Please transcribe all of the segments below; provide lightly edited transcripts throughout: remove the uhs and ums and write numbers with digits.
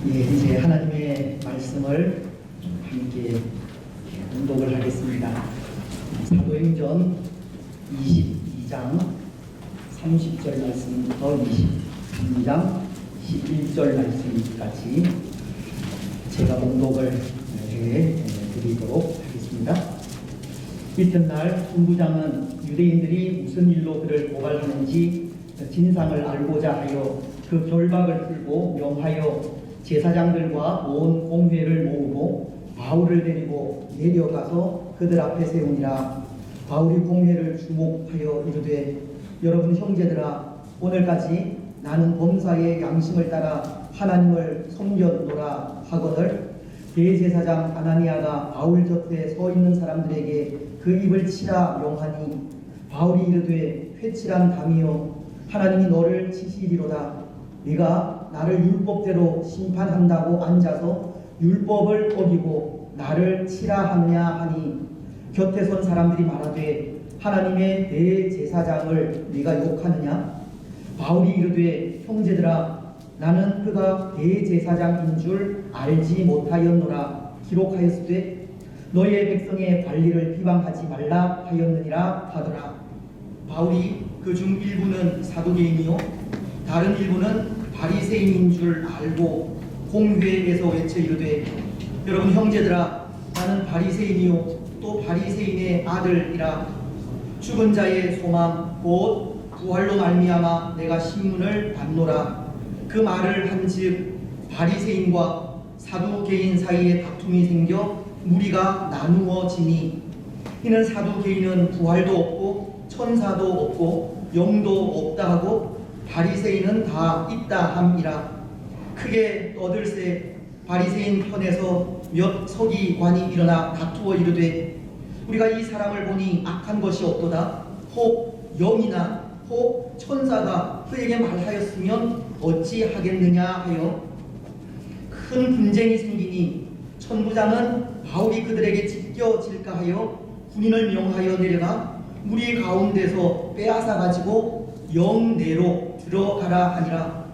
예, 이제 하나님의 말씀을 함께 공독을 하겠습니다. 사도행전 22장 30절 말씀부터 23장 11절 말씀까지 제가 공독을 해 드리도록 하겠습니다. 이튿날 본부장은 유대인들이 무슨 일로 그를 고발하는지 진상을 알고자 하여 그 결박을 풀고 명하여 제사장들과 온 공회를 모으고 바울을 데리고 내려가서 그들 앞에 세우니라. 바울이 공회를 주목하여 이르되, 여러분 형제들아, 오늘까지 나는 범사의 양심을 따라 하나님을 섬겼노라 하거늘 대제사장 아나니아가 바울 곁에 서 있는 사람들에게 그 입을 치라 명하니, 바울이 이르되, 회칠한 담이여, 하나님이 너를 치시리로다. 네가 나를 율법대로 심판한다고 앉아서 율법을 어기고 나를 치라 하느냐 하니, 곁에 선 사람들이 말하되, 하나님의 대제사장을 네가 욕하느냐? 바울이 이르되, 형제들아, 나는 그가 대제사장인 줄 알지 못하였노라. 기록하였으되 너희의 백성의 관리를 비방하지 말라 하였느니라 하더라. 바울이 그 중 일부는 사두개인이요 다른 일부는 바리새인인 줄 알고 공회에서 외쳐 이르되, 여러분 형제들아, 나는 바리새인이요 또 바리새인의 아들이라. 죽은 자의 소망 곧 부활로 말미암아 내가 신문을 받노라. 그 말을 한즉 바리새인과 사두개인 사이에 다툼이 생겨 무리가 나누어지니, 이는 사두개인은 부활도 없고 천사도 없고 영도 없다 하고 바리새인은 다 있다 함이라. 크게 떠들새 바리새인 편에서 몇 서기관이 일어나 다투어 이르되, 우리가 이 사람을 보니 악한 것이 없도다. 혹 영이나 혹 천사가 그에게 말하였으면 어찌하겠느냐 하여 큰 분쟁이 생기니, 천부장은 바울이 그들에게 찢겨질까 하여 군인을 명하여 내려가 무리 가운데서 빼앗아 가지고 영내로 들어가라 하니라.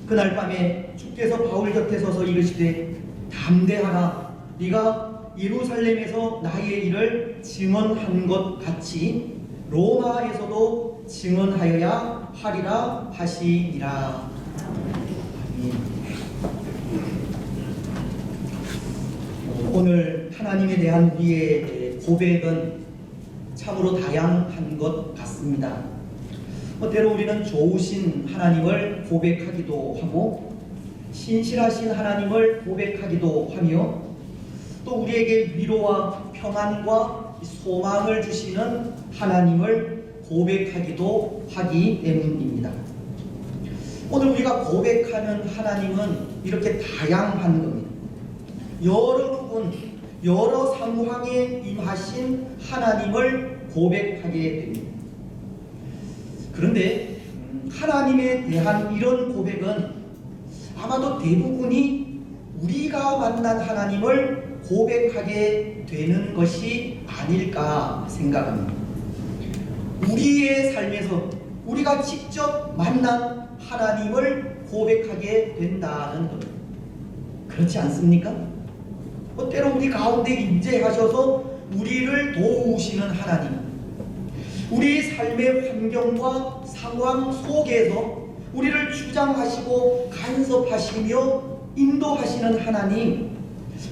그날 밤에 주께서 바울 곁에 서서 이르시되, 담대하라. 네가 예루살렘에서 나의 일을 증언한 것 같이 로마에서도 증언하여야 하리라 하시니라. 오늘 하나님에 대한 우리의 고백은 참으로 다양한 것 같습니다. 때로 우리는 좋으신 하나님을 고백하기도 하고, 신실하신 하나님을 고백하기도 하며, 또 우리에게 위로와 평안과 소망을 주시는 하나님을 고백하기도 하기 때문입니다. 오늘 우리가 고백하는 하나님은 이렇게 다양한 겁니다. 여러 부분, 여러 상황에 임하신 하나님을 고백하게 됩니다. 그런데 하나님에 대한 이런 고백은 아마도 대부분이 우리가 만난 하나님을 고백하게 되는 것이 아닐까 생각합니다. 우리의 삶에서 우리가 직접 만난 하나님을 고백하게 된다는 것, 그렇지 않습니까? 때로 우리 가운데 임재하셔서 우리를 도우시는 하나님, 우리 삶의 환경과 상황 속에서 우리를 주장하시고 간섭하시며 인도하시는 하나님,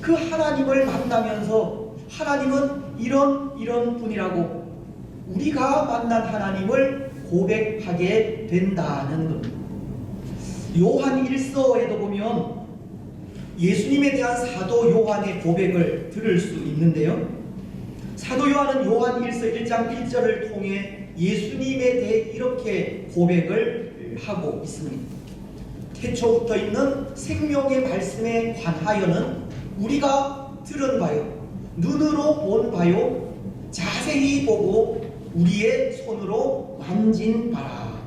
그 하나님을 만나면서 하나님은 이런 분이라고 우리가 만난 하나님을 고백하게 된다는 겁니다. 요한 1서에도 보면 예수님에 대한 사도 요한의 고백을 들을 수 있는데요, 사도 요한은 요한 1서 1장 1절을 통해 예수님에 대해 이렇게 고백을 하고 있습니다. 태초부터 있는 생명의 말씀에 관하여는 우리가 들은 바요, 눈으로 본 바요, 자세히 보고 우리의 손으로 만진 바라.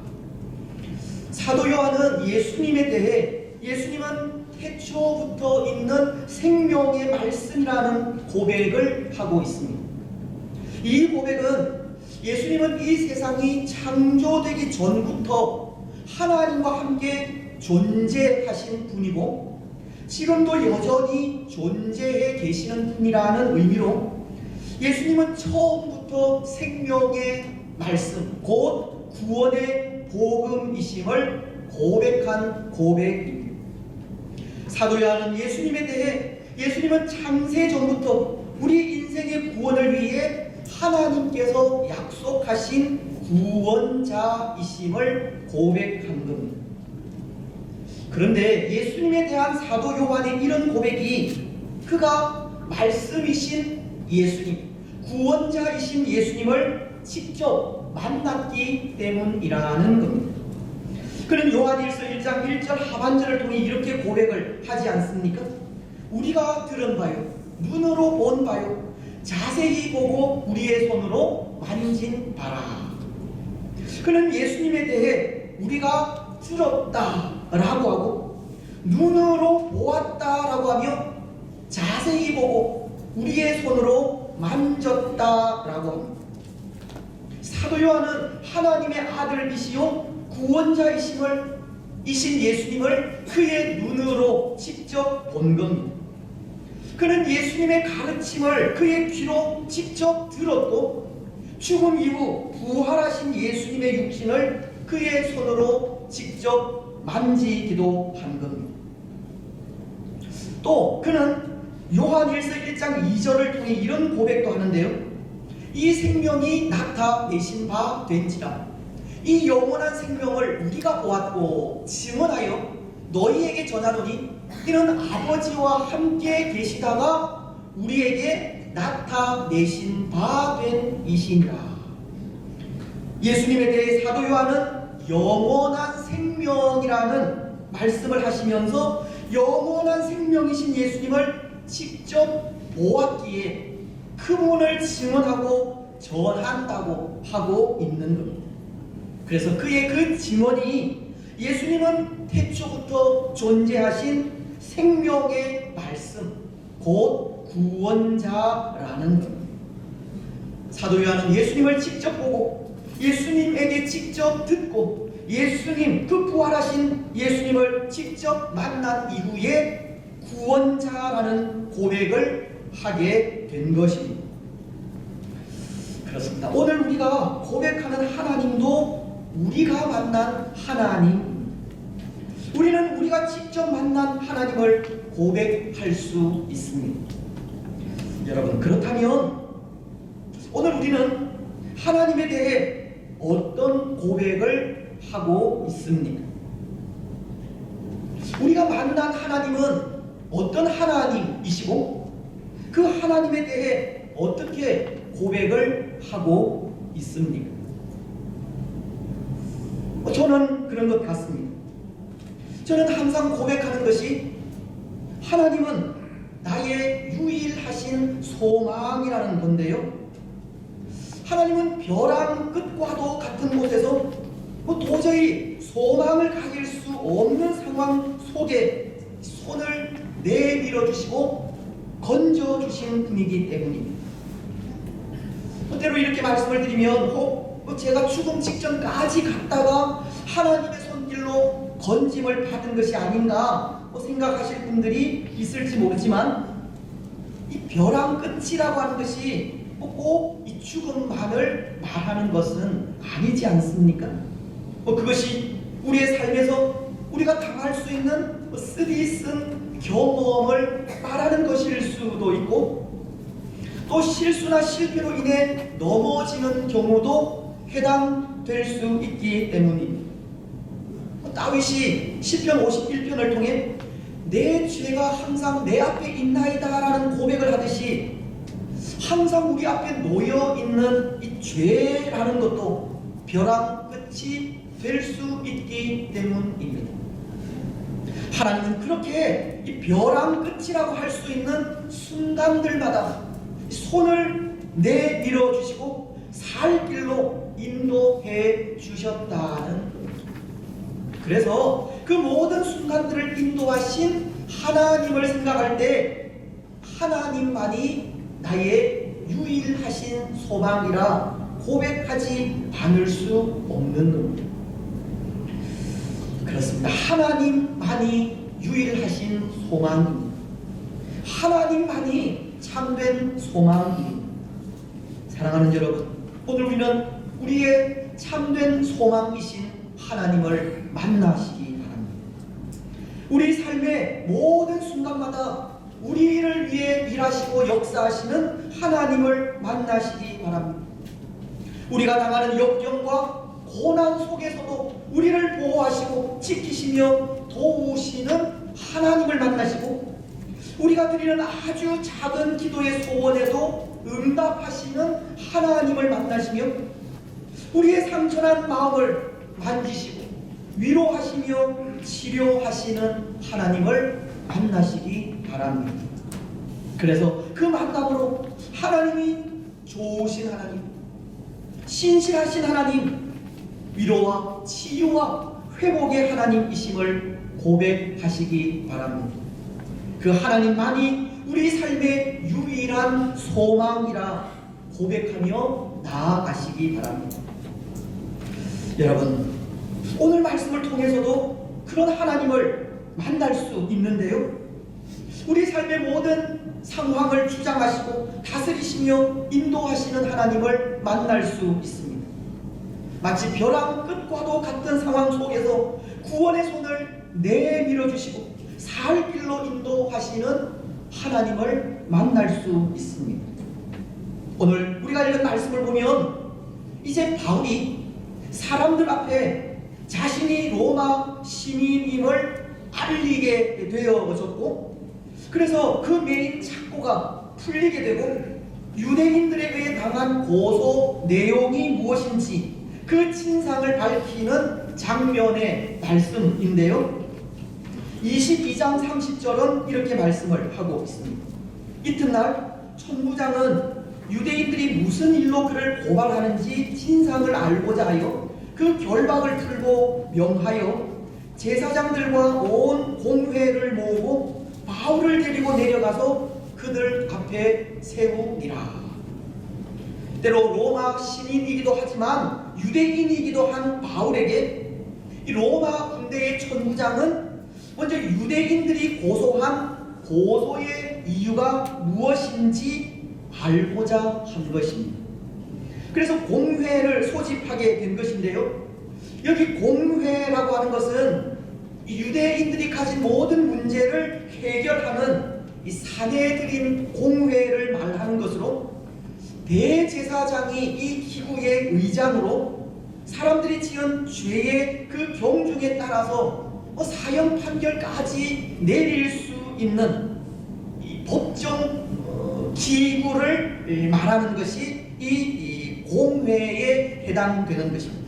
사도 요한은 예수님에 대해, 예수님은 태초부터 있는 생명의 말씀이라는 고백을 하고 있습니다. 이 고백은 예수님은 이 세상이 창조되기 전부터 하나님과 함께 존재하신 분이고, 지금도 여전히 존재해 계시는 분이라는 의미로 예수님은 처음부터 생명의 말씀, 곧 구원의 복음이심을 고백한 고백입니다. 사도 요한은 예수님에 대해 예수님은 창세전부터 우리 인생의 구원을 위해 하나님께서 약속하신 구원자이심을 고백한 겁니다. 그런데 예수님에 대한 사도 요한의 이런 고백이 그가 말씀이신 예수님, 구원자이신 예수님을 직접 만났기 때문이라는 겁니다. 그는 요한일서 1장 1절 하반절을 통해 이렇게 고백을 하지 않습니까? 우리가 들은 바요, 눈으로 본 바요, 자세히 보고 우리의 손으로 만진 바라. 그는 예수님에 대해 우리가 들었다라고 하고 눈으로 보았다라고 하며 자세히 보고 우리의 손으로 만졌다라고 합니다. 사도 요한은 하나님의 아들이시요 구원자이신 예수님을 그의 눈으로 직접 본 겁니다. 그는 예수님의 가르침을 그의 귀로 직접 들었고 죽음 이후 부활하신 예수님의 육신을 그의 손으로 직접 만지기도 한 겁니다. 또 그는 요한일서 1장 2절을 통해 이런 고백도 하는데요. 이 생명이 나타내신 바 된지라 이 영원한 생명을 우리가 보았고 증언하여 너희에게 전하노니 이는 아버지와 함께 계시다가 우리에게 나타내신 바 된 이시니라. 예수님에 대해 사도 요한은 영원한 생명이라는 말씀을 하시면서 영원한 생명이신 예수님을 직접 보았기에 그분을 증언하고 전한다고 하고 있는 겁니다. 그래서 그의 그 증언이 예수님은 태초부터 존재하신 생명의 말씀, 곧 구원자라는 겁니다. 사도 요한은 예수님을 직접 보고 예수님에게 직접 듣고 예수님, 그 부활하신 예수님을 직접 만난 이후에 구원자라는 고백을 하게 된 것입니다. 그렇습니다. 오늘 우리가 고백하는 하나님도 우리가 만난 하나님, 우리는 우리가 직접 만난 하나님을 고백할 수 있습니다. 여러분, 그렇다면 오늘 우리는 하나님에 대해 어떤 고백을 하고 있습니까? 우리가 만난 하나님은 어떤 하나님이시고 그 하나님에 대해 어떻게 고백을 하고 있습니까? 저는 그런 것 같습니다. 저는 항상 고백하는 것이 하나님은 나의 유일하신 소망이라는 건데요. 하나님은 벼랑 끝과도 같은 곳에서 도저히 소망을 가질 수 없는 상황 속에 손을 내밀어 주시고 건져 주신 분이기 때문입니다. 때로 이렇게 말씀을 드리면 제가 죽음 직전까지 갔다가 하나님의 손길로 건짐을 받은 것이 아닌가 생각하실 분들이 있을지 모르지만 이 벼랑 끝이라고 하는 것이 꼭 이 죽음만을 말하는 것은 아니지 않습니까? 그것이 우리의 삶에서 우리가 당할 수 있는 쓰디쓴 경험을 말하는 것일 수도 있고 또 실수나 실패로 인해 넘어지는 경우도 해당될 수 있기 때문입니다. 다윗이 시편 51편을 통해 내 죄가 항상 내 앞에 있나이다 라는 고백을 하듯이 항상 우리 앞에 놓여있는 이 죄라는 것도 벼랑 끝이 될 수 있기 때문입니다. 하나님은 그렇게 이 벼랑 끝이라고 할 수 있는 순간들마다 손을 내밀어 주시고 살 길로 인도해 주셨다는 겁니다. 그래서 그 모든 순간들을 인도하신 하나님을 생각할 때 하나님만이 나의 유일하신 소망이라 고백하지 않을 수 없는 겁니다. 그렇습니다. 하나님만이 유일하신 유일하신 소망입니다. 하나님만이 참된 소망입니다. 사랑하는 여러분, 오늘 우리는 우리의 참된 소망이신 하나님을 만나시기 바랍니다. 우리 삶의 모든 순간마다 우리를 위해 일하시고 역사하시는 하나님을 만나시기 바랍니다. 우리가 당하는 역경과 고난 속에서도 우리를 보호하시고 지키시며 도우시는 하나님을 만나시고, 우리가 드리는 아주 작은 기도의 소원에도 응답하시는 하나님을 만나시며, 우리의 상처난 마음을 만지시고 위로하시며 치료하시는 하나님을 만나시기 바랍니다. 그래서 그 만남으로 하나님이 좋으신 하나님, 신실하신 하나님, 위로와 치유와 회복의 하나님이심을 고백하시기 바랍니다. 그 하나님만이 우리 삶의 유일한 소망이라 고백하며 나아가시기 바랍니다. 여러분, 오늘 말씀을 통해서도 그런 하나님을 만날 수 있는데요, 우리 삶의 모든 상황을 주장하시고 다스리시며 인도하시는 하나님을 만날 수 있습니다. 마치 벼랑 끝과도 같은 상황 속에서 구원의 손을 내밀어 주시고 살 길로 인도하시는 하나님을 만날 수 있습니다. 오늘 우리가 읽은 말씀을 보면 이제 바울이 사람들 앞에 자신이 로마 시민임을 알리게 되어졌고, 그래서 그 메인 착고가 풀리게 되고 유대인들에 의해 당한 고소 내용이 무엇인지 그 진상을 밝히는 장면의 말씀인데요, 22장 30절은 이렇게 말씀을 하고 있습니다. 이튿날 천부장은 유대인들이 무슨 일로 그를 고발하는지 진상을 알고자 하여 그 결박을 풀고 명하여 제사장들과 온 공회를 모으고 바울을 데리고 내려가서 그들 앞에 세우니라. 때로 로마 시민이기도 하지만 유대인이기도 한 바울에게 이 로마 군대의 천부장은 먼저 유대인들이 고소한 고소의 이유가 무엇인지 알고자 한 것입니다. 그래서 공회를 소집하게 된 것인데요, 여기 공회라고 하는 것은 유대인들이 가진 모든 문제를 해결하는 이 사내들인 공회를 말하는 것으로, 대제사장이 이 기구의 의장으로 사람들이 지은 죄의 그 경중에 따라서 사형 판결까지 내릴 수 있는 이 법정 기구를 말하는 것이 이 공회에 해당되는 것입니다.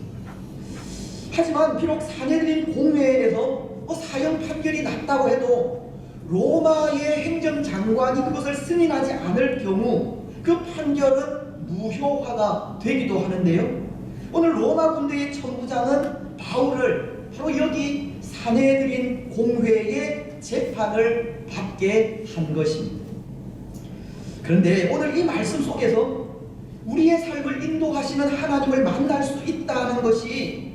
하지만 비록 사내들인 공회에서 사형 판결이 났다고 해도 로마의 행정장관이 그것을 승인하지 않을 경우 그 판결은 무효화가 되기도 하는데요, 오늘 로마 군대의 천부장은 바울을 바로 여기 사내들인 공회의 재판을 받게 한 것입니다. 그런데 오늘 이 말씀 속에서 우리의 삶을 인도하시는 하나님을 만날 수 있다는 것이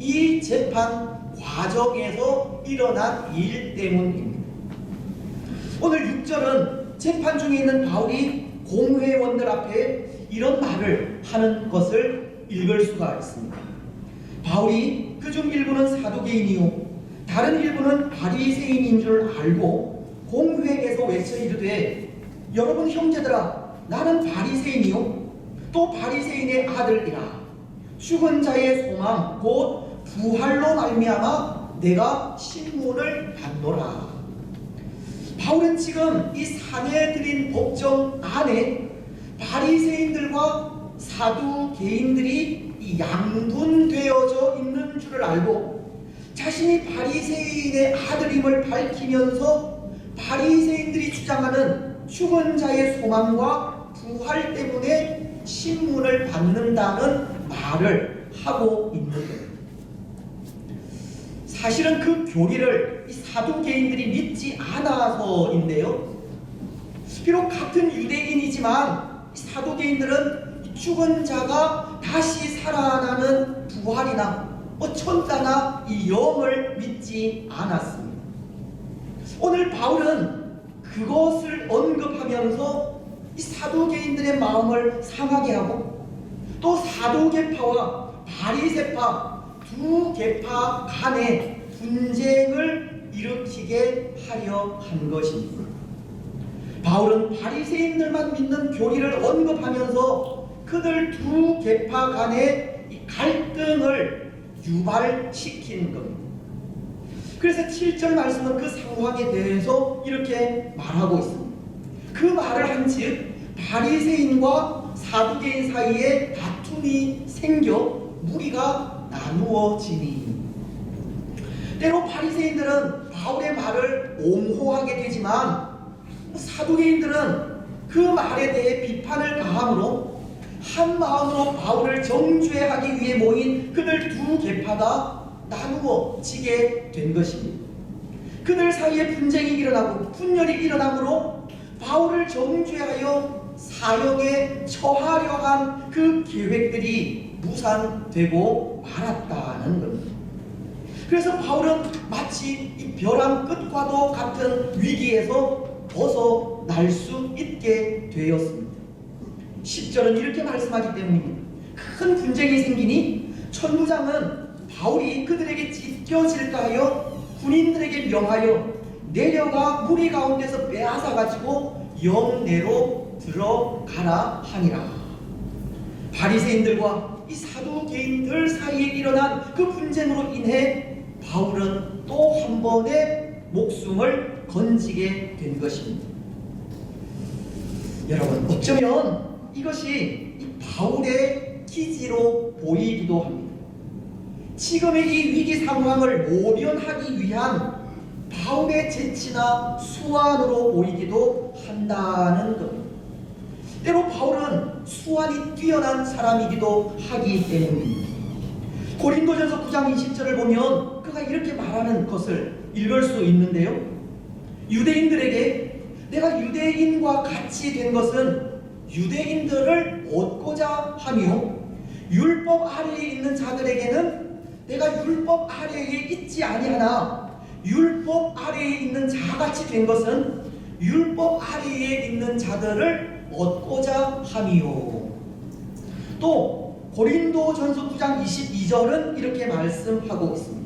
이 재판 과정에서 일어난 일 때문입니다. 오늘 6절은 재판 중에 있는 바울이 공회원들 앞에 이런 말을 하는 것을 읽을 수가 있습니다. 바울이 그중 일부는 사두개인이요 다른 일부는 바리새인인 줄 알고 공회에서 외쳐 이르되, 여러분 형제들아, 나는 바리새인이요 또 바리새인의 아들이라. 죽은 자의 소망 곧 부활로 말미암아 내가 신문을 받노라. 바울은 지금 이 사내들인 법정 안에 바리새인들과 사두개인들이 양분되어져 있는 줄을 알고 자신이 바리새인의 아들임을 밝히면서 바리새인들이 주장하는 죽은 자의 소망과 부활 때문에 신문을 받는다는 말을 하고 있는 거예요. 사실은 그 교리를 이 사두개인들이 믿지 않아서인데요, 비록 같은 유대인이지만 사두개인들은 죽은 자가 다시 살아나는 부활이나 천사나 이 영을 믿지 않았습니다. 오늘 바울은 그것을 언급하면서 이 사두개인들의 마음을 상하게 하고 또 사두개파와 바리새파 두 계파 간의 분쟁을 일으키게 하려 한 것입니다. 바울은 바리새인들만 믿는 교리를 언급하면서 그들 두 계파 간의 이 갈등을 유발시키는 겁니다. 그래서 7절 말씀은 그 상황에 대해서 이렇게 말하고 있습니다. 그 말을 한즉 바리새인과 사두개인 사이에 다툼이 생겨 무리가 나누어지니, 때로 바리새인들은 바울의 말을 옹호하게 되지만 사두개인들은 그 말에 대해 비판을 가함으로 한 마음으로 바울을 정죄하기 위해 모인 그들 두 계파가 나누어지게 된 것입니다. 그들 사이에 분쟁이 일어나고 분열이 일어나므로 바울을 정죄하여 사형에 처하려 한 그 계획들이 무산되고 말았다는 겁니다. 그래서 바울은 마치 이 벼랑 끝과도 같은 위기에서 벗어날 수 있게 되었습니다. 10절은 이렇게 말씀하기 때문입니다. 큰 분쟁이 생기니 천부장은 바울이 그들에게 찢겨질까 하여 군인들에게 명하여 내려가 무리 가운데서 빼앗아 가지고 영내로 들어가라 하니라. 바리새인들과 이 사두개인들 사이에 일어난 그 분쟁으로 인해 바울은 또 한 번의 목숨을 건지게 된 것입니다. 여러분, 어쩌면 이것이 이 바울의 기지로 보이기도 합니다. 지금의 이 위기 상황을 모면하기 위한 바울의 재치나 수완으로 보이기도 한다는 겁니다. 때로 바울은 수완이 뛰어난 사람이기도 하기 때문입니다. 고린도전서 9장 20절을 보면 그가 이렇게 말하는 것을 읽을 수 있는데요. 유대인들에게 내가 유대인과 같이 된 것은 유대인들을 얻고자 하며 율법 아래에 있는 자들에게는 내가 율법 아래에 있지 아니하나 율법 아래에 있는 자같이 된 것은 율법 아래에 있는 자들을 얻고자 함이요. 또 고린도전서 9장 22절은 이렇게 말씀하고 있습니다.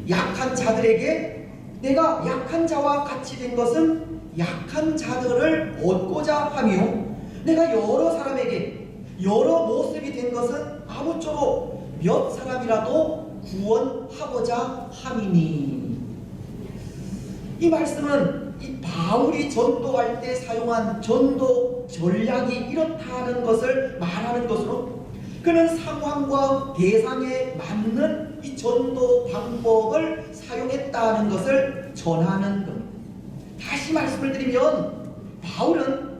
약한 자들에게 내가 약한 자와 같이 된 것은 약한 자들을 얻고자 하며 내가 여러 사람에게 여러 모습이 된 것은 아무쪼록 몇 사람이라도 구원하고자 함이니. 이 말씀은 이 바울이 전도할 때 사용한 전도 전략이 이렇다는 것을 말하는 것으로 그는 상황과 대상에 맞는 이 전도 방법을 사용했다는 것을 전하는 겁니다. 다시 말씀을 드리면 바울은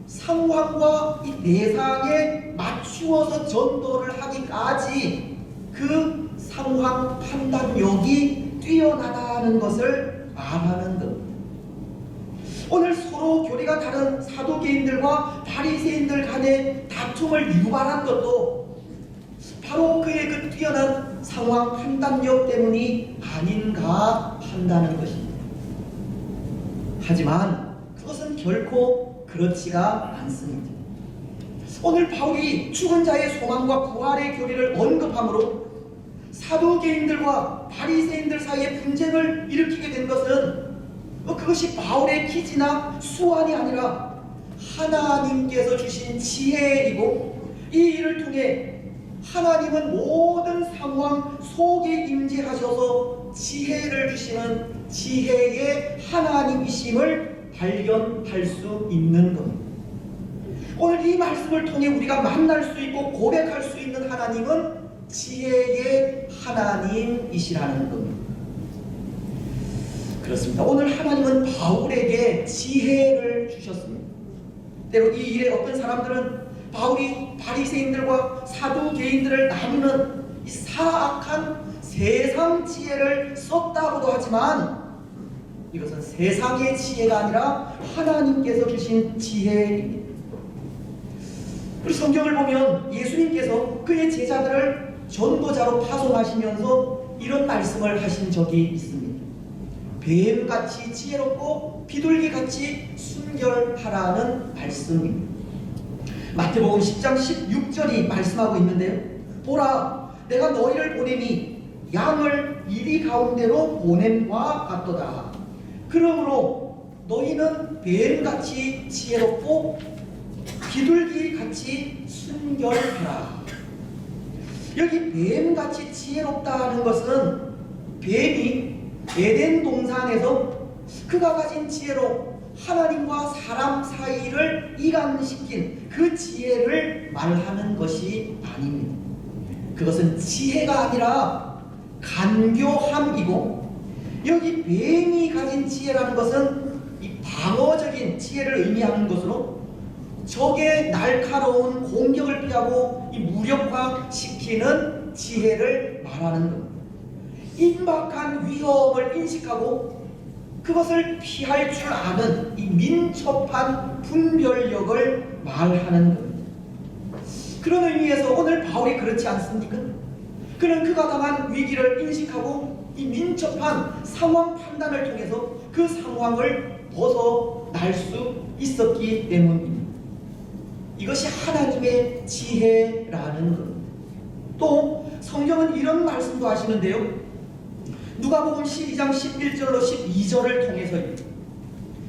상황과 이 대상에 맞추어서 전도를 하기까지 그 상황 판단력이 뛰어나다는 것을 말하는 겁니다. 오늘 서로 교리가 다른 사두개인들과 바리새인들 간의 다툼을 유발한 것도 바로 그의 그 뛰어난 상황 판단력 때문이 아닌가 한다는 것입니다. 하지만 그것은 결코 그렇지가 않습니다. 오늘 바울이 죽은 자의 소망과 부활의 교리를 언급함으로 사두개인들과 바리새인들 사이에 분쟁을 일으키게 된 것은 그것이 바울의 기지나 수완이 아니라 하나님께서 주신 지혜이고, 이 일을 통해 하나님은 모든 상황 속에 임재하셔서 지혜를 주시는 지혜의 하나님이심을 발견할 수 있는 겁니다. 오늘 이 말씀을 통해 우리가 만날 수 있고 고백할 수 있는 하나님은 지혜의 하나님이시라는 겁니다. 그렇습니다. 오늘 하나님은 바울에게 지혜를 주셨습니다. 때로 이 일에 어떤 사람들은 바울이 바리새인들과 사두개인들을 나누는 이 사악한 세상 지혜를 썼다고도 하지만 이것은 세상의 지혜가 아니라 하나님께서 주신 지혜입니다. 우리 성경을 보면 예수님께서 그의 제자들을 전도자로 파송하시면서 이런 말씀을 하신 적이 있습니다. 뱀같이 지혜롭고 비둘기같이 순결하라는 말씀입니다. 마태복음 10장 16절이 말씀하고 있는데요. 보라, 내가 너희를 보내니 양을 이리 가운데로 보냄과 같도다. 그러므로 너희는 뱀같이 지혜롭고 비둘기같이 순결하라. 여기 뱀같이 지혜롭다는 것은 뱀이 에덴 동산에서 그가 가진 지혜로 하나님과 사람 사이를 이간시킨 그 지혜를 말하는 것이 아닙니다. 그것은 지혜가 아니라 간교함이고, 여기 뱀이 가진 지혜라는 것은 이 방어적인 지혜를 의미하는 것으로 적의 날카로운 공격을 피하고 이 무력화시키는 지혜를 말하는 것. 임박한 위험을 인식하고 그것을 피할 줄 아는 이 민첩한 분별력을 말하는 것. 그런 의미에서 오늘 바울이 그렇지 않습니까? 그는 그가 당한 위기를 인식하고 이 민첩한 상황 판단을 통해서 그 상황을 벗어날 수 있었기 때문입니다. 이것이 하나님의 지혜라는 것. 또 성경은 이런 말씀도 하시는데요. 누가복음 12장 11절로 12절을 통해서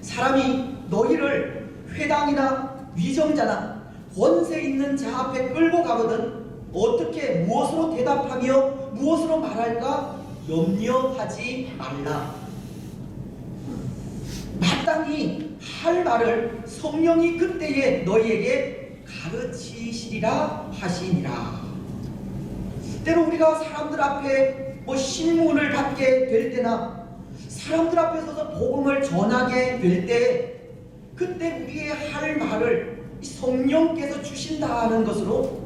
사람이 너희를 회당이나 위정자나 권세 있는 자 앞에 끌고 가거든 어떻게 무엇으로 대답하며 무엇으로 말할까 염려하지 말라. 마땅히 할 말을 성령이 그때에 너희에게 가르치시리라 하시니라. 때로 우리가 사람들 앞에 신문을 받게 될 때나 사람들 앞에 서서 복음을 전하게 될 때, 그때 우리의 할 말을 성령께서 주신다는 것으로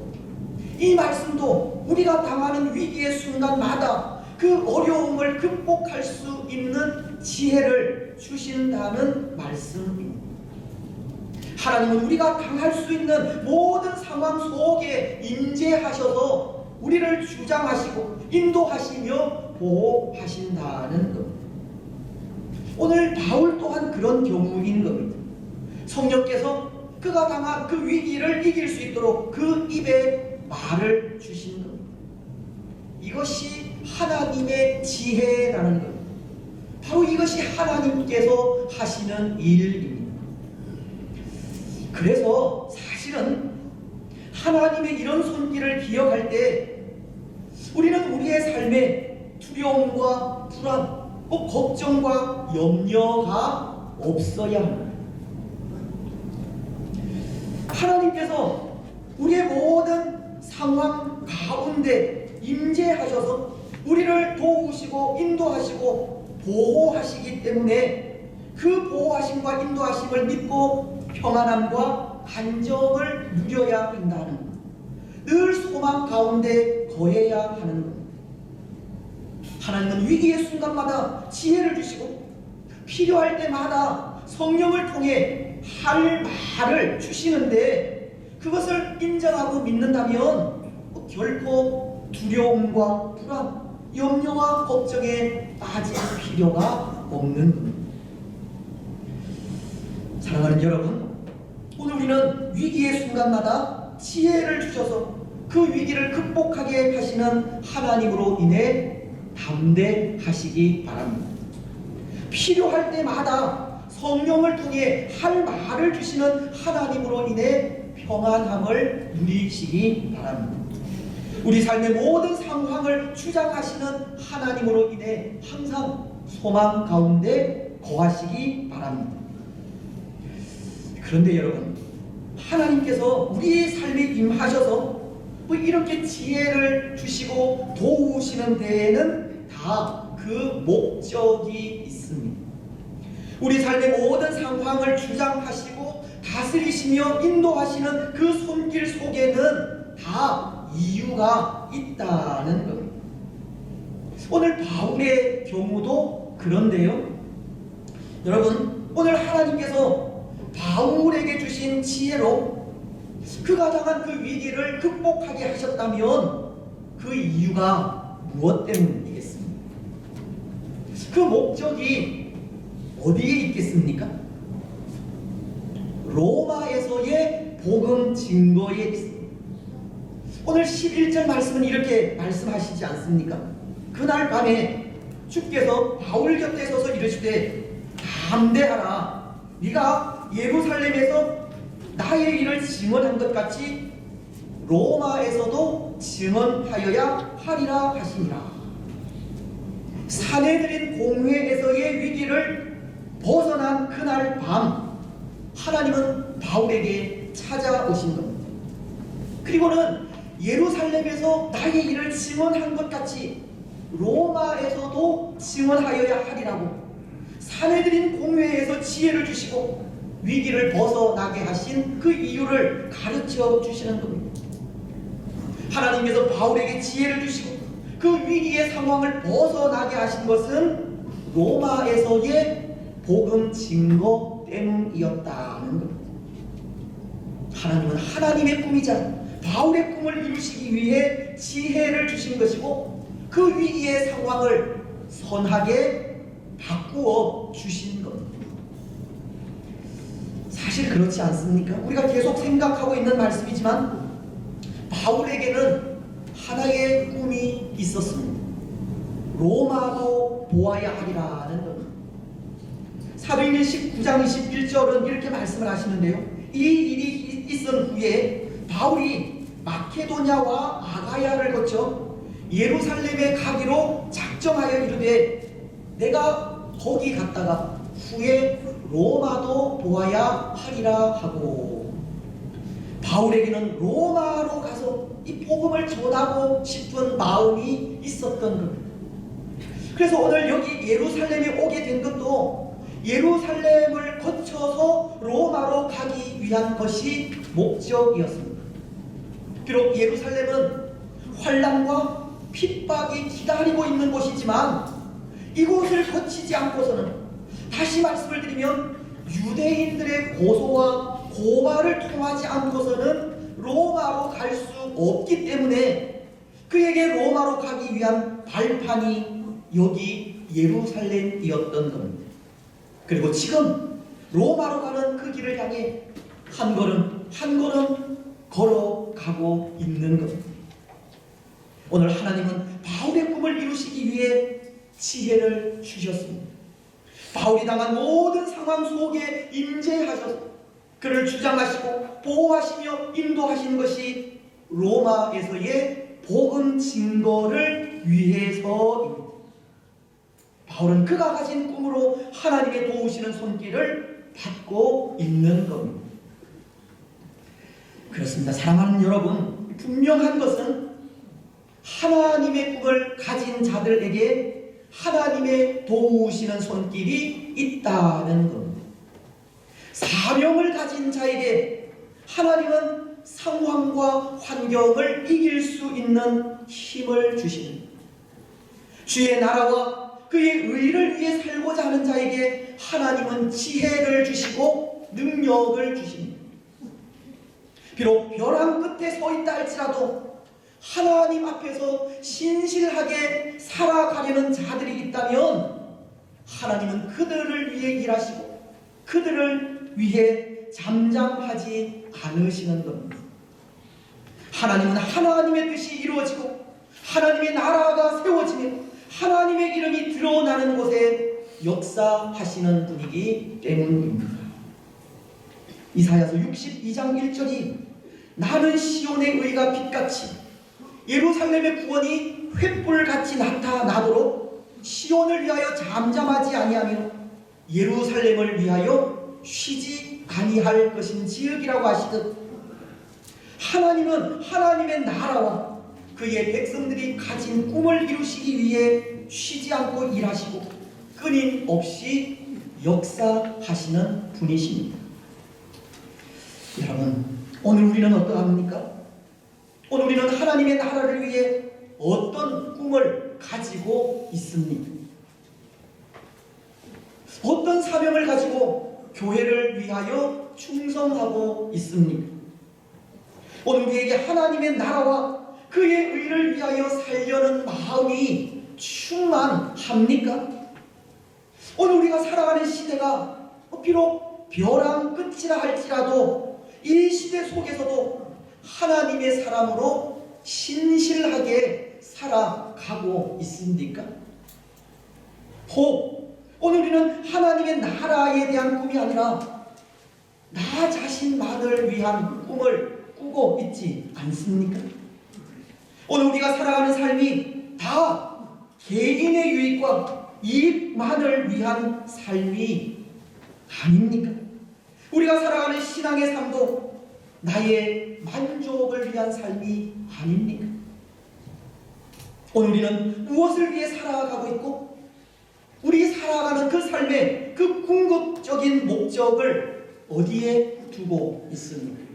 이 말씀도 우리가 당하는 위기의 순간마다 그 어려움을 극복할 수 있는 지혜를 주신다는 말씀입니다. 하나님은 우리가 당할 수 있는 모든 상황 속에 임재하셔서 우리를 주장하시고 인도하시며 보호하신다는 것. 오늘 바울 또한 그런 경우인 겁니다. 성령께서 그가 당한 그 위기를 이길 수 있도록 그 입에 말을 주신 겁니다. 이것이 하나님의 지혜라는 것. 바로 이것이 하나님께서 하시는 일입니다. 그래서 사실은 하나님의 이런 손길을 기억할 때 우리는 우리의 삶에 두려움과 불안, 걱정과 염려가 없어야 합니다. 하나님께서 우리의 모든 상황 가운데 임재하셔서 우리를 도우시고 인도하시고 보호하시기 때문에 그 보호하심과 인도하심을 믿고 평안함과 안정을 누려야 한다는 것. 늘 소망 가운데 거해야 하는 것. 하나님은 위기의 순간마다 지혜를 주시고 필요할 때마다 성령을 통해 할 말을 주시는데, 그것을 인정하고 믿는다면 결코 두려움과 불안, 염려와 걱정에 빠질 필요가 없는 겁니다. 사랑하는 여러분, 오늘 우리는 위기의 순간마다 지혜를 주셔서 그 위기를 극복하게 하시는 하나님으로 인해 담대하시기 바랍니다. 필요할 때마다 성령을 통해 할 말을 주시는 하나님으로 인해 평안함을 누리시기 바랍니다. 우리 삶의 모든 상황을 주장하시는 하나님으로 인해 항상 소망 가운데 거하시기 바랍니다. 그런데 여러분, 하나님께서 우리의 삶에 임하셔서 이렇게 지혜를 주시고 도우시는 데에는 다 그 목적이 있습니다. 우리 삶의 모든 상황을 주장하시고 다스리시며 인도하시는 그 손길 속에는 다 이유가 있다는 겁니다. 오늘 바울의 경우도 그런데요. 여러분, 오늘 하나님께서 바울에게 주신 지혜로 그가 당한 그 위기를 극복하게 하셨다면 그 이유가 무엇 때문이겠습니까? 그 목적이 어디에 있겠습니까? 로마에서의 복음 증거에 있습니다. 오늘 11절 말씀은 이렇게 말씀하시지 않습니까? 그날 밤에 주께서 바울 곁에 서서 이르시되 담대하라. 네가 예루살렘에서 나의 일을 증언한 것 같이 로마에서도 증언하여야 하리라 하시니라. 사내들인 공회에서의 위기를 벗어난 그날 밤 하나님은 바울에게 찾아오신 겁니다. 그리고는 예루살렘에서 나의 일을 증언한 것 같이 로마에서도 증언하여야 하리라고 사내들인 공회에서 지혜를 주시고 위기를 벗어나게 하신 그 이유를 가르쳐 주시는 겁니다. 하나님께서 바울에게 지혜를 주시고 그 위기의 상황을 벗어나게 하신 것은 로마에서의 복음 증거 때문이었다는 겁니다. 하나님은 하나님의 꿈이자 바울의 꿈을 이루시기 위해 지혜를 주신 것이고 그 위기의 상황을 선하게 바꾸어 주신 겁니다. 사실 그렇지 않습니까? 우리가 계속 생각하고 있는 말씀이지만 바울에게는 하나의 꿈이 있었습니다. 로마도 보아야 하리라는 겁니다. 사도행전 19장 21절은 이렇게 말씀을 하시는데요. 이 일이 있은 후에 바울이 마케도냐와 아가야를 거쳐 예루살렘에 가기로 작정하여 이르되 내가 거기 갔다가 후에 로마도 보아야 하리라 하고 바울에게는 로마로 가서 이 복음을 전하고 싶은 마음이 있었던 겁니다. 그래서 오늘 여기 예루살렘에 오게 된 것도 예루살렘을 거쳐서 로마로 가기 위한 것이 목적이었습니다. 비록 예루살렘은 환난과 핍박이 기다리고 있는 곳이지만 이곳을 거치지 않고서는 다시 말씀을 드리면 유대인들의 고소와 고발을 통하지 않고서는 로마로 갈 수 없기 때문에 그에게 로마로 가기 위한 발판이 여기 예루살렘이었던 겁니다. 그리고 지금 로마로 가는 그 길을 향해 한 걸음 한 걸음 걸어가고 있는 겁니다. 오늘 하나님은 바울의 꿈을 이루시기 위해 지혜를 주셨습니다. 바울이 당한 모든 상황 속에 임재하셔서 그를 주장하시고 보호하시며 인도하시는 것이 로마에서의 복음 증거를 위해서입니다. 바울은 그가 가진 꿈으로 하나님의 도우시는 손길을 받고 있는 겁니다. 그렇습니다. 사랑하는 여러분, 분명한 것은 하나님의 꿈을 가진 자들에게 하나님의 도우시는 손길이 있다는 겁니다. 사명을 가진 자에게 하나님은 상황과 환경을 이길 수 있는 힘을 주십니다. 주의 나라와 그의 의를 위해 살고자 하는 자에게 하나님은 지혜를 주시고 능력을 주십니다. 비록 벼랑 끝에 서 있다 할지라도 하나님 앞에서 신실하게 살아가려는 자들이 있다면 하나님은 그들을 위해 일하시고 그들을 위해 잠잠하지 않으시는 겁니다. 하나님은 하나님의 뜻이 이루어지고 하나님의 나라가 세워지며 하나님의 이름이 드러나는 곳에 역사하시는 분이기 때문입니다. 이사야서 62장 1절이 나는 시온의 의가 빛같이 예루살렘의 구원이 횃불같이 나타나도록 시온을 위하여 잠잠하지 아니하며 예루살렘을 위하여 쉬지 아니할 것인지으기라고 하시듯 하나님은 하나님의 나라와 그의 백성들이 가진 꿈을 이루시기 위해 쉬지 않고 일하시고 끊임없이 역사하시는 분이십니다. 여러분, 오늘 우리는 어떠합니까? 오늘 우리는 하나님의 나라를 위해 어떤 꿈을 가지고 있습니까? 어떤 사명을 가지고 교회를 위하여 충성하고 있습니까? 오늘 우리에게 하나님의 나라와 그의 의를 위하여 살려는 마음이 충만합니까? 오늘 우리가 살아가는 시대가 비록 벼랑 끝이라 할지라도 이 시대 속에서도 하나님의 사람으로 신실하게 살아가고 있습니까? 혹 오늘 우리는 하나님의 나라에 대한 꿈이 아니라 나 자신만을 위한 꿈을 꾸고 있지 않습니까? 오늘 우리가 살아가는 삶이 다 개인의 유익과 이익만을 위한 삶이 아닙니까? 우리가 살아가는 신앙의 삶도 나의 만족을 위한 삶이 아닙니까? 오늘 우리는 무엇을 위해 살아가고 있고 우리 살아가는 그 삶의 그 궁극적인 목적을 어디에 두고 있습니까?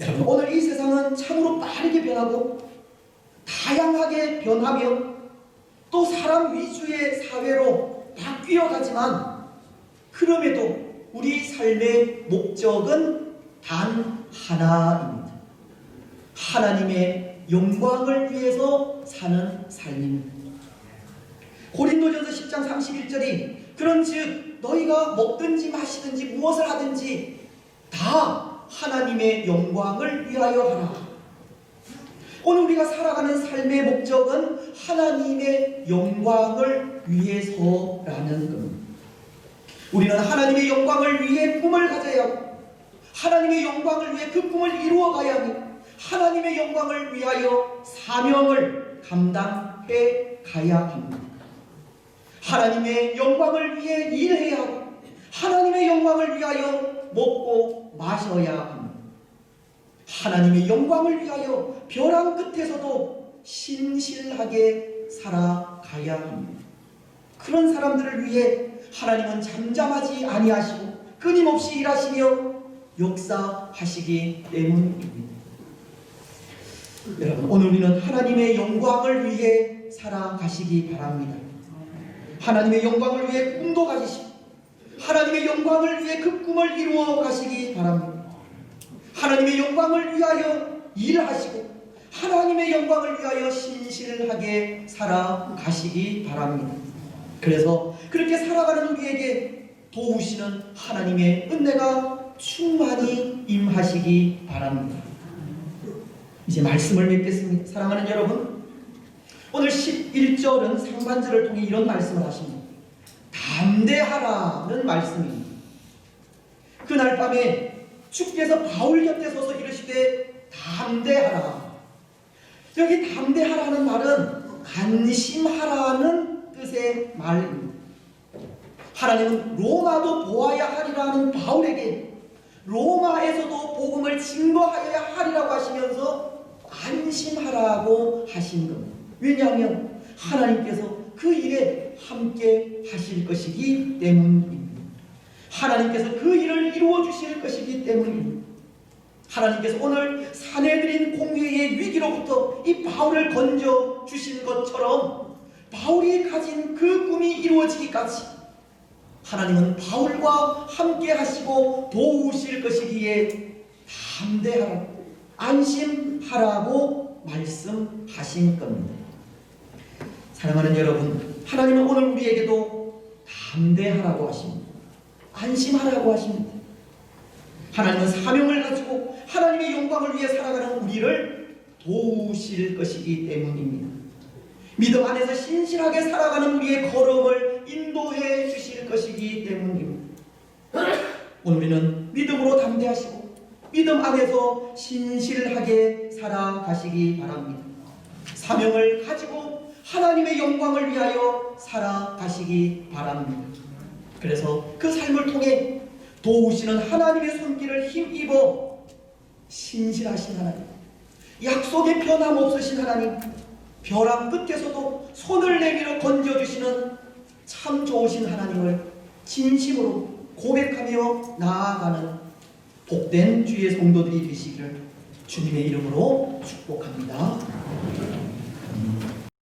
여러분, 오늘 이 세상은 참으로 빠르게 변하고 다양하게 변하며 또 사람 위주의 사회로 바뀌어 가지만 그럼에도 우리 삶의 목적은 단 하나입니다. 하나님의 영광을 위해서 사는 삶입니다. 고린도전서 10장 31절이 그런즉 너희가 먹든지 마시든지 무엇을 하든지 다 하나님의 영광을 위하여 하라. 오늘 우리가 살아가는 삶의 목적은 하나님의 영광을 위해서라는 겁니다. 우리는 하나님의 영광을 위해 꿈을 가져야 하고 하나님의 영광을 위해 그 꿈을 이루어 가야 하며 하나님의 영광을 위하여 사명을 감당해 가야 합니다. 하나님의 영광을 위해 일해야 하고 하나님의 영광을 위하여 먹고 마셔야 합니다. 하나님의 영광을 위하여 벼랑 끝에서도 신실하게 살아가야 합니다. 그런 사람들을 위해 하나님은 잠잠하지 아니하시고 끊임없이 일하시며 역사하시기 때문입니다. 여러분, 오늘 우리는 하나님의 영광을 위해 살아가시기 바랍니다. 하나님의 영광을 위해 꿈도 가지시고 하나님의 영광을 위해 그 꿈을 이루어 가시기 바랍니다. 하나님의 영광을 위하여 일하시고 하나님의 영광을 위하여 신실하게 살아가시기 바랍니다. 그래서 그렇게 살아가는 우리에게 도우시는 하나님의 은혜가 충만히 임하시기 바랍니다. 이제 말씀을 맺겠습니다. 사랑하는 여러분, 오늘 11절은 상반절을 통해 이런 말씀을 하십니다. 담대하라는 말씀입니다. 그날 밤에 주께서 바울 곁에 서서 이르시되 담대하라. 여기 담대하라는 말은 안심하라는 뜻의 말입니다. 하나님은 로마도 보아야 하리라는 바울에게 로마에서도 복음을 증거하여야 하리라고 하시면서 안심하라고 하신 겁니다. 왜냐하면 하나님께서 그 일에 함께 하실 것이기 때문입니다. 하나님께서 그 일을 이루어 주실 것이기 때문입니다. 하나님께서 오늘 사내들인 공회의 위기로부터 이 바울을 건져 주신 것처럼 바울이 가진 그 꿈이 이루어지기까지 하나님은 바울과 함께 하시고 도우실 것이기에 담대하라, 안심하라고 말씀하신 겁니다. 사랑하는 여러분, 하나님은 오늘 우리에게도 담대하라고 하십니다. 안심하라고 하십니다. 하나님은 사명을 가지고 하나님의 영광을 위해 살아가는 우리를 도우실 것이기 때문입니다. 믿음 안에서 신실하게 살아가는 우리의 걸음을 인도해 주실 것이기 때문입니다. 오늘 우리는 믿음으로 담대하시고 믿음 안에서 신실하게 살아가시기 바랍니다. 사명을 가지고 하나님의 영광을 위하여 살아가시기 바랍니다. 그래서 그 삶을 통해 도우시는 하나님의 손길을 힘입어 신실하신 하나님, 약속의 변함없으신 하나님, 벼랑 끝에서도 손을 내밀어 건져주시는 참 좋으신 하나님을 진심으로 고백하며 나아가는 복된 주의 성도들이 되시기를 주님의 이름으로 축복합니다.